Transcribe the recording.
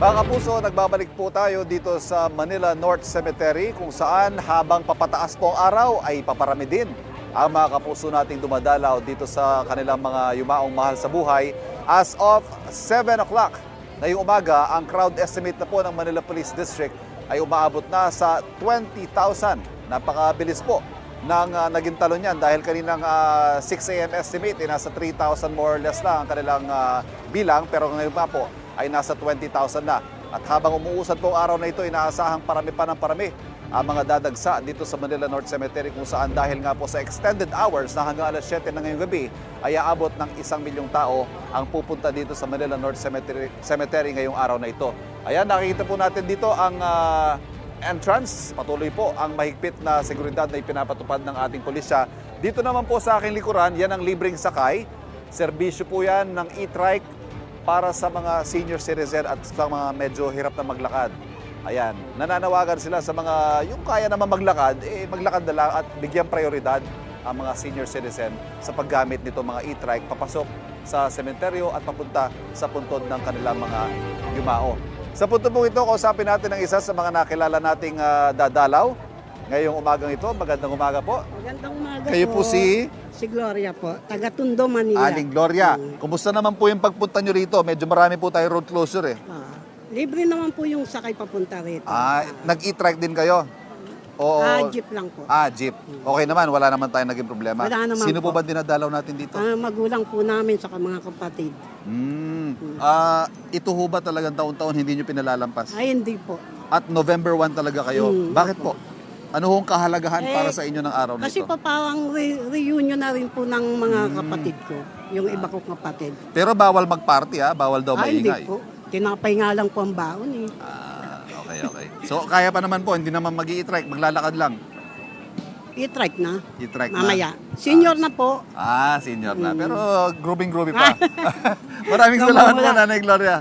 Mga kapuso, nagbabalik po tayo dito sa Manila North Cemetery kung saan habang papataas po ang araw ay paparami din ang mga kapuso nating dumadalaw dito sa kanilang mga yumaong mahal sa buhay. As of 7 o'clock ngayong umaga, ang crowd estimate na po ng Manila Police District ay umaabot na sa 20,000. Napakabilis po ng naging talo niyan dahil kaninang 6 a.m. estimate ay nasa 3,000 more or less lang ang kanilang bilang, pero ngayon pa po ay nasa 20,000 na. At habang umuusad po ang araw na ito, inaasahang parami pa ng parami ang mga dadagsa dito sa Manila North Cemetery kung saan dahil nga po sa extended hours na hanggang alas 7 na ngayong gabi ay aabot ng 1,000,000 tao ang pupunta dito sa Manila North Cemetery ngayong araw na ito. Ayan, nakikita po natin dito ang entrance. Patuloy po ang mahigpit na seguridad na ipinapatupad ng ating pulisya. Dito naman po sa aking likuran, yan ang libreng sakay. Serbisyo po yan ng e-trike para sa mga senior citizen at sa mga medyo hirap na maglakad. Ayan, nananawagan sila sa mga yung kaya naman maglakad, maglakad na lang at bigyan prioridad ang mga senior citizen sa paggamit nito mga e-trike papasok sa sementeryo at papunta sa puntod ng kanilang mga yumao. Sa punto po ito, kausapin natin ang isa sa mga nakilala nating dadalaw ngayong umagang ito. Magandang umaga po. Magandang umaga Kayo po Si Gloria po, taga Tondo, Manila. Aling Gloria. Kumusta naman po yung pagpunta nyo rito? Medyo marami po tayo road closure eh. Libre naman po yung sakay papunta rito. Nag-e-trike din kayo? Oo. Jeep lang po. Jeep. Okay naman, wala naman tayong naging problema. Wala naman Sino po po ba dinadalaw natin dito? Magulang po namin sa mga kapatid. Ito ho ba talagang taon-taon hindi nyo pinalalampas? Ay, hindi po. At November 1 talaga kayo? Bakit po? Ano hong kahalagahan para sa inyo ng araw Kasi nito? po parang reunion na rin po ng mga kapatid ko. Yung iba kong kapatid. Pero bawal mag-party bawal daw Hindi maingay. po. Tinapay nga lang po ang baon eh. Okay. So kaya pa naman po, hindi naman mag-i-trike, maglalakad lang. I-trike na. I-trike na. Mamaya. Senior na po. Senior na. Pero grooving pa. Maraming salamat po, Nanay Gloria.